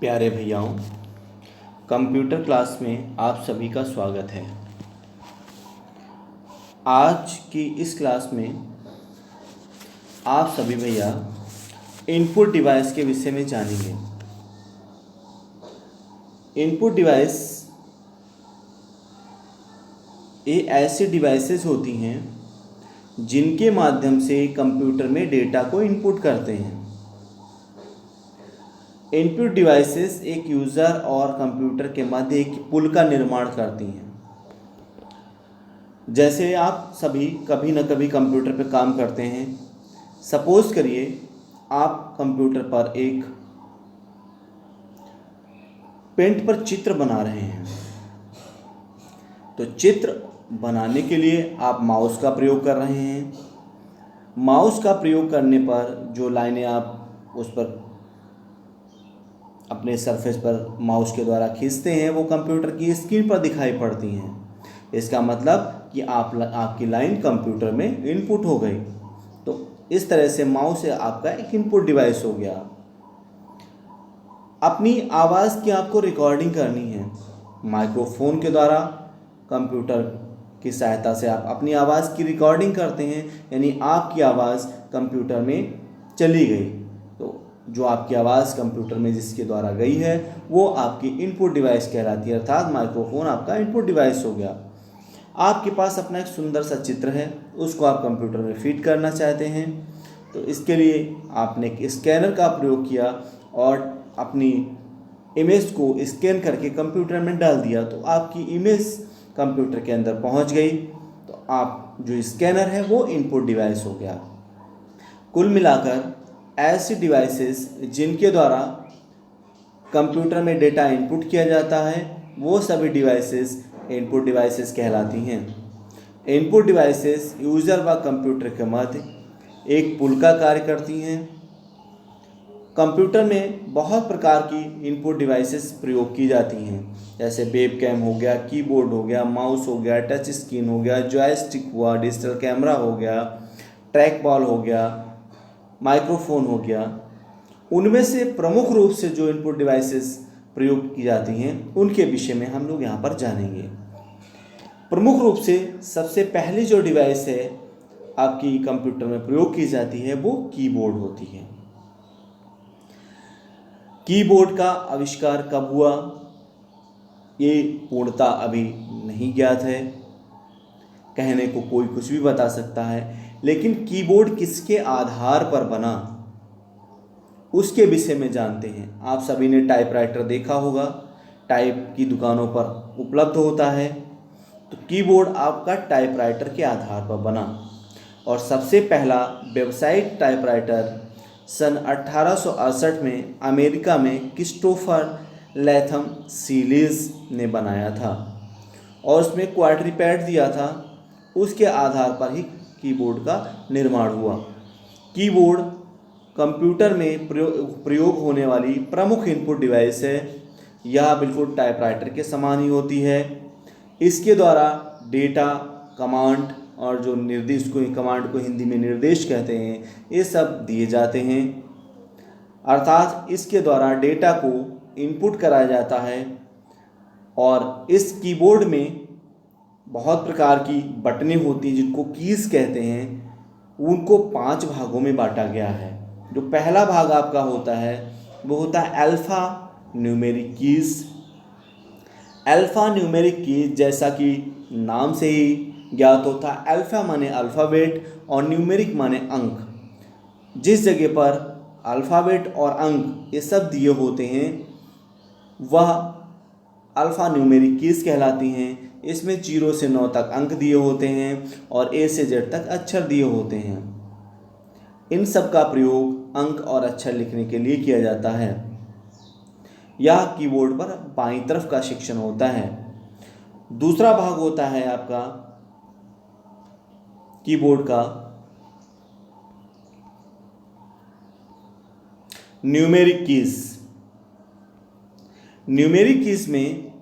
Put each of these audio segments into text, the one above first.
प्यारे भैयाओं, computer class में आप सभी का स्वागत है। आज की इस क्लास में आप सभी भैया इनपुट डिवाइस के विषय में जानेंगे। इनपुट डिवाइस ये ऐसी डिवाइसेस होती हैं जिनके माध्यम से कंप्यूटर में डेटा को इनपुट करते हैं। इनपुट डिवाइसेस एक यूज़र और कंप्यूटर के मध्य एक पुल का निर्माण करती हैं। जैसे आप सभी कभी न कभी कंप्यूटर पर काम करते हैं। सपोज़ करिए आप कंप्यूटर पर एक पेंट पर चित्र बना रहे हैं, तो चित्र बनाने के लिए आप माउस का प्रयोग कर रहे हैं। माउस का प्रयोग करने पर जो लाइनें आप उस पर अपने सरफेस पर माउस के द्वारा खींचते हैं वो कंप्यूटर की स्क्रीन पर दिखाई पड़ती हैं। इसका मतलब कि आपकी लाइन कंप्यूटर में इनपुट हो गई। तो इस तरह से माउस आपका एक इनपुट डिवाइस हो गया। अपनी आवाज़ की आपको रिकॉर्डिंग करनी है, माइक्रोफोन के द्वारा कंप्यूटर की सहायता से आप अपनी आवाज़ की रिकॉर्डिंग करते हैं, यानी आपकी आवाज़ कंप्यूटर में चली गई। तो जो आपकी आवाज़ कंप्यूटर में जिसके द्वारा गई है वो आपकी इनपुट डिवाइस कहलाती है, अर्थात माइक्रोफोन आपका इनपुट डिवाइस हो गया। आपके पास अपना एक सुंदर सा चित्र है, उसको आप कंप्यूटर में फीड करना चाहते हैं, तो इसके लिए आपने एक स्कैनर का प्रयोग किया और अपनी इमेज को स्कैन करके कंप्यूटर में डाल दिया, तो आपकी इमेज कंप्यूटर के अंदर पहुंच गई। तो आप जो स्कैनर है वो इनपुट डिवाइस हो गया। कुल मिलाकर ऐसी डिवाइसेस जिनके द्वारा कंप्यूटर में डेटा इनपुट किया जाता है वो सभी डिवाइसेस इनपुट डिवाइसेस कहलाती हैं। इनपुट डिवाइसेस यूज़र व कंप्यूटर के मध्य एक पुल का कार्य करती हैं। कंप्यूटर में बहुत प्रकार की इनपुट डिवाइसेस प्रयोग की जाती हैं, जैसे वेबकैम हो गया, कीबोर्ड हो गया, माउस हो गया, टच स्क्रीन हो गया, जॉयस्टिक हुआ, डिजिटल कैमरा हो गया, ट्रैक बॉल हो गया, माइक्रोफोन हो गया। उनमें से प्रमुख रूप से जो इनपुट डिवाइसेस प्रयोग की जाती हैं उनके विषय में हम लोग यहाँ पर जानेंगे। प्रमुख रूप से सबसे पहली जो डिवाइस है आपकी कंप्यूटर में प्रयोग की जाती है वो कीबोर्ड होती है। कीबोर्ड का आविष्कार कब हुआ ये पूर्णतः अभी नहीं ज्ञात है, कहने को कोई कुछ भी बता सकता है, लेकिन कीबोर्ड किसके आधार पर बना उसके विषय में जानते हैं। आप सभी ने टाइपराइटर देखा होगा, टाइप की दुकानों पर उपलब्ध होता है। तो कीबोर्ड आपका टाइपराइटर के आधार पर बना और सबसे पहला व्यावसायिक टाइपराइटर सन 1868 में अमेरिका में क्रिस्टोफर लैथम सीलीज ने बनाया था और उसमें क्वाड्रीपैड दिया था। उसके आधार पर ही कीबोर्ड का निर्माण हुआ। कीबोर्ड कंप्यूटर में प्रयोग होने वाली प्रमुख इनपुट डिवाइस है। यह बिल्कुल टाइपराइटर के समान ही होती है। इसके द्वारा डेटा, कमांड और जो निर्देश को कमांड को हिंदी में निर्देश कहते हैं ये सब दिए जाते हैं, अर्थात इसके द्वारा डेटा को इनपुट कराया जाता है। और इस कीबोर्ड में बहुत प्रकार की बटनें होती हैं जिनको कीज़ कहते हैं, उनको 5 भागों में बांटा गया है। जो पहला भाग आपका होता है वो होता है alpha numeric keys. Alpha numeric keys जैसा कि नाम से ही ज्ञात होता है, अल्फ़ा माने अल्फ़ाबेट और न्यूमेरिक माने अंक। जिस जगह पर अल्फ़ाबेट और अंक ये सब दिए होते हैं वह अल्फ़ा न्यूमेरिक कीज़ कहलाती हैं। इसमें 0 से 9 तक अंक दिए होते हैं और A से Z तक अक्षर दिए होते हैं। इन सब का प्रयोग अंक और अक्षर लिखने के लिए किया जाता है। यह कीबोर्ड पर बाईं तरफ का सेक्शन होता है। दूसरा भाग होता है आपका कीबोर्ड का न्यूमेरिक कीज़। न्यूमेरिक कीज़ में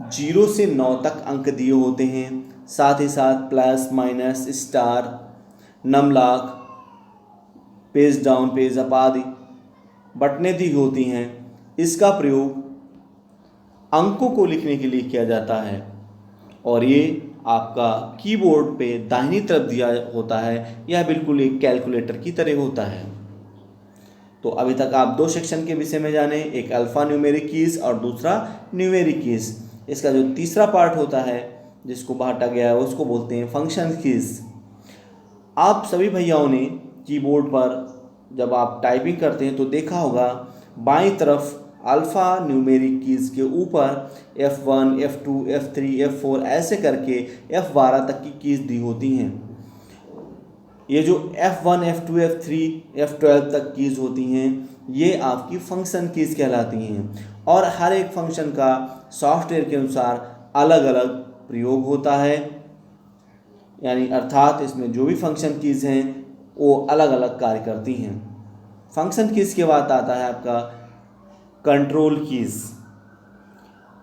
0 से 9 तक अंक दिए होते हैं, साथ ही साथ plus, minus, star, num lock, page down, page up आदि बटनें दी होती हैं। इसका प्रयोग अंकों को लिखने के लिए किया जाता है और ये आपका कीबोर्ड पे दाहिनी तरफ दिया होता है। यह बिल्कुल एक कैलकुलेटर की तरह होता है। तो अभी तक आप दो सेक्शन के विषय में जाने, एक अल्फ़ा न्यूमेरिक कीज़ और दूसरा न्यूमेरिक कीज़। इसका जो तीसरा पार्ट होता है जिसको बांटा गया है उसको बोलते हैं फंक्शन कीज़। आप सभी भैयाओं ने कीबोर्ड पर जब आप टाइपिंग करते हैं तो देखा होगा बाईं तरफ अल्फ़ा न्यूमेरिक कीज़ के ऊपर F1, F2, F3, F4 ऐसे करके F12 तक की कीज़ दी होती हैं। ये जो F1, F2, F3, F12 तक कीज़ होती हैं ये आपकी फंक्शन कीज़ कहलाती हैं और हर एक फंक्शन का सॉफ्टवेयर के अनुसार अलग अलग प्रयोग होता है, यानी अर्थात इसमें जो भी फंक्शन कीज़ हैं वो अलग अलग कार्य करती हैं। फंक्शन कीज़ के बाद आता है आपका कंट्रोल कीज़।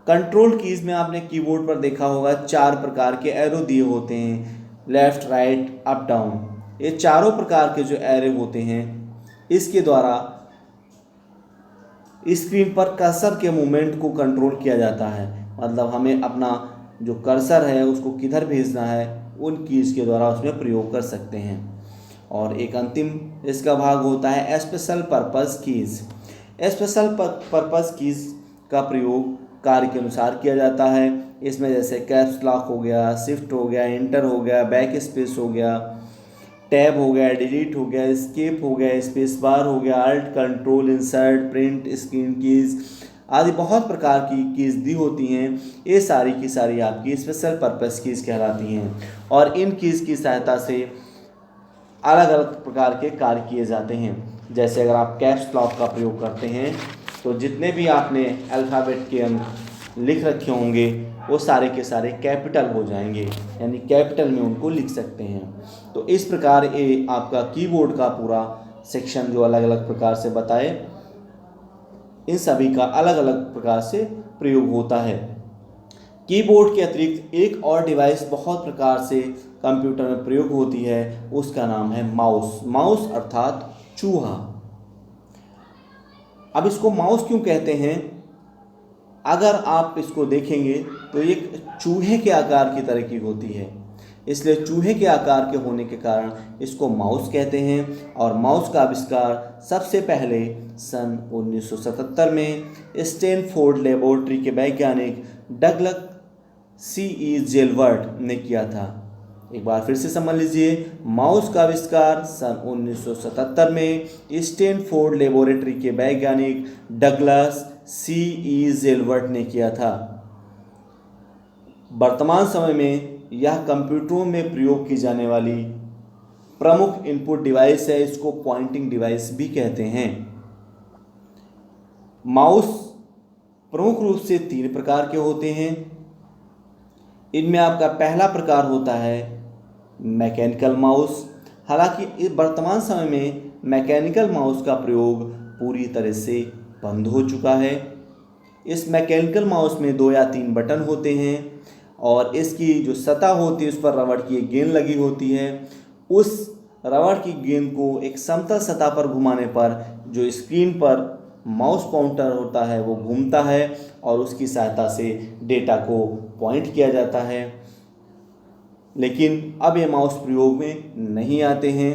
कंट्रोल कीज़ में आपने कीबोर्ड पर देखा होगा 4 प्रकार के एरो दिए होते हैं, लेफ़्ट, राइट, अप, डाउन। ये चारों प्रकार के जो एरो होते हैं इसके द्वारा स्क्रीन पर कर्सर के मूवमेंट को कंट्रोल किया जाता है। मतलब हमें अपना जो कर्सर है उसको किधर भेजना है उन कीज़ के द्वारा उसमें प्रयोग कर सकते हैं। और एक अंतिम इसका भाग होता है special purpose keys. Special purpose keys का प्रयोग कार्य के अनुसार किया जाता है। इसमें जैसे कैप्स लॉक हो गया, शिफ्ट हो गया, एंटर हो गया, बैक स्पेस हो गया, टैब हो गया, डिलीट हो गया, एस्केप हो गया, स्पेस बार हो गया, alt, control, insert, print, screen keys आदि बहुत प्रकार की कीज़ दी होती हैं। ये सारी की सारी आपकी स्पेशल पर्पस कीज़ कहलाती हैं और इन कीज़ की सहायता से अलग अलग प्रकार के कार्य किए जाते हैं। जैसे अगर आप कैप्स लॉक का प्रयोग करते हैं तो जितने भी आपने अल्फ़ाबेट के अंक लिख रखे होंगे वो सारे के सारे कैपिटल हो जाएंगे, यानी कैपिटल में उनको लिख सकते हैं। तो इस प्रकार ये आपका कीबोर्ड का पूरा सेक्शन जो अलग अलग प्रकार से बताए, इन सभी का अलग अलग प्रकार से प्रयोग होता है। कीबोर्ड के अतिरिक्त एक और डिवाइस बहुत प्रकार से कंप्यूटर में प्रयोग होती है, उसका नाम है माउस। माउस अर्थात चूहा। अब इसको माउस क्यों कहते हैं? अगर आप इसको देखेंगे तो एक चूहे के आकार की तरह की होती है, इसलिए चूहे के आकार के होने के कारण इसको माउस कहते हैं। और माउस का आविष्कार सबसे पहले सन 1977 में स्टैनफोर्ड लेबोरेटरी के वैज्ञानिक डगलस C.E. जेलवर्ट ने किया था। एक बार फिर से समझ लीजिए, माउस का आविष्कार सन 1977 में स्टैनफोर्ड लेबोरेटरी के वैज्ञानिक डगलस C.E. जेलवर्ट ने किया था। वर्तमान समय में यह कंप्यूटरों में प्रयोग की जाने वाली प्रमुख इनपुट डिवाइस है। इसको पॉइंटिंग डिवाइस भी कहते हैं। माउस प्रमुख रूप से 3 प्रकार के होते हैं। इनमें आपका पहला प्रकार होता है मैकेनिकल माउस। हालांकि वर्तमान समय में मैकेनिकल माउस का प्रयोग पूरी तरह से बंद हो चुका है। इस मैकेनिकल माउस में 2 या 3 बटन होते हैं और इसकी जो सतह होती है उस पर रबड़ की एक गेंद लगी होती है। उस रबड़ की गेंद को एक समतल सतह पर घुमाने पर जो स्क्रीन पर माउस पॉइंटर होता है वो घूमता है और उसकी सहायता से डेटा को पॉइंट किया जाता है। लेकिन अब ये माउस प्रयोग में नहीं आते हैं।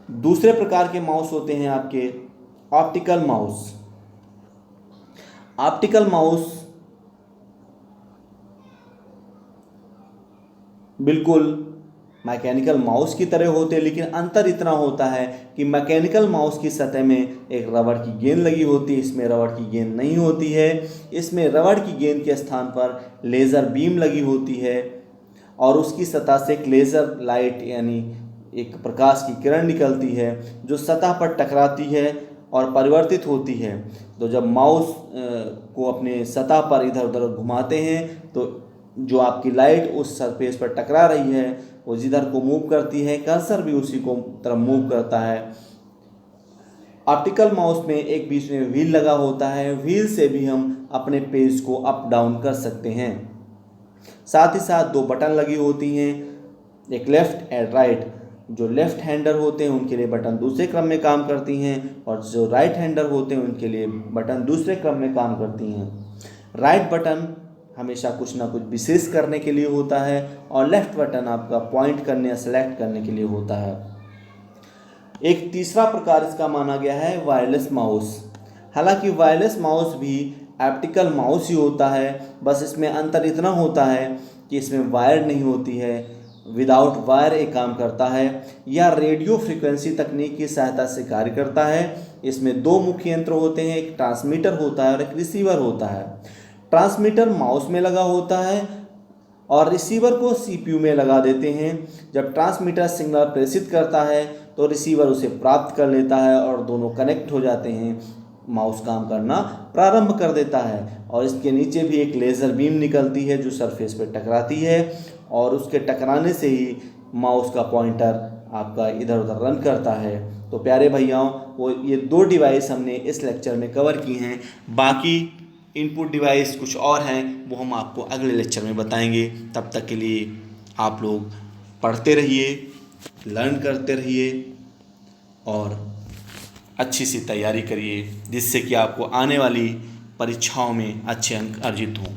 दूसरे प्रकार के माउस होते हैं आपके ऑप्टिकल माउस। ऑप्टिकल माउस बिल्कुल मैकेनिकल माउस की तरह होते हैं, लेकिन अंतर इतना होता है कि मैकेनिकल माउस की सतह में एक रबड़ की गेंद लगी होती है, इसमें रबड़ की गेंद नहीं होती है। इसमें रबड़ की गेंद के स्थान पर लेज़र बीम लगी होती है और उसकी सतह से एक लेज़र लाइट यानी एक प्रकाश की किरण निकलती है जो सतह पर टकराती है और परिवर्तित होती है। तो जब माउस को अपने सतह पर इधर उधर घुमाते हैं तो जो आपकी लाइट उस सरफेस पर टकरा रही है वो जिधर को मूव करती है, कर्सर भी उसी को तरफ मूव करता है। ऑप्टिकल माउस में एक बीच में व्हील लगा होता है, व्हील से भी हम अपने पेज को अप डाउन कर सकते हैं। साथ ही साथ 2 बटन लगी होती हैं, एक लेफ़्ट एंड राइट। जो लेफ़्ट हैंडर होते हैं उनके लिए बटन दूसरे क्रम में काम करती हैं, और जो राइट हैंडर होते हैं उनके लिए बटन दूसरे क्रम में काम करती हैं। राइट बटन हमेशा कुछ ना कुछ विशेष करने के लिए होता है, और लेफ़्ट बटन आपका पॉइंट करने या सेलेक्ट करने के लिए होता है। एक तीसरा प्रकार इसका माना गया है वायरलेस माउस। हालांकि वायरलेस माउस भी ऑप्टिकल माउस ही होता है, बस इसमें अंतर इतना होता है कि इसमें वायर नहीं होती है, विदाउट वायर एक काम करता है, या रेडियो फ्रीक्वेंसी तकनीक की सहायता से कार्य करता है। इसमें दो मुख्य यंत्र होते हैं, एक ट्रांसमीटर होता है और एक रिसीवर होता है। ट्रांसमीटर माउस में लगा होता है और रिसीवर को सीपीयू में लगा देते हैं। जब ट्रांसमीटर सिग्नल प्रेषित करता है तो रिसीवर उसे प्राप्त कर लेता है और दोनों कनेक्ट हो जाते हैं, माउस काम करना प्रारंभ कर देता है। और इसके नीचे भी एक लेज़र बीम निकलती है जो सरफेस पर टकराती है, और उसके टकराने से ही माउस का पॉइंटर आपका इधर उधर रन करता है। तो प्यारे भैयाओं, वो ये दो डिवाइस हमने इस लेक्चर में कवर की हैं। बाकी इनपुट डिवाइस कुछ और हैं, वो हम आपको अगले लेक्चर में बताएंगे। तब तक के लिए आप लोग पढ़ते रहिए, लर्न करते रहिए और अच्छी सी तैयारी करिए, जिससे कि आपको आने वाली परीक्षाओं में अच्छे अंक अर्जित हों।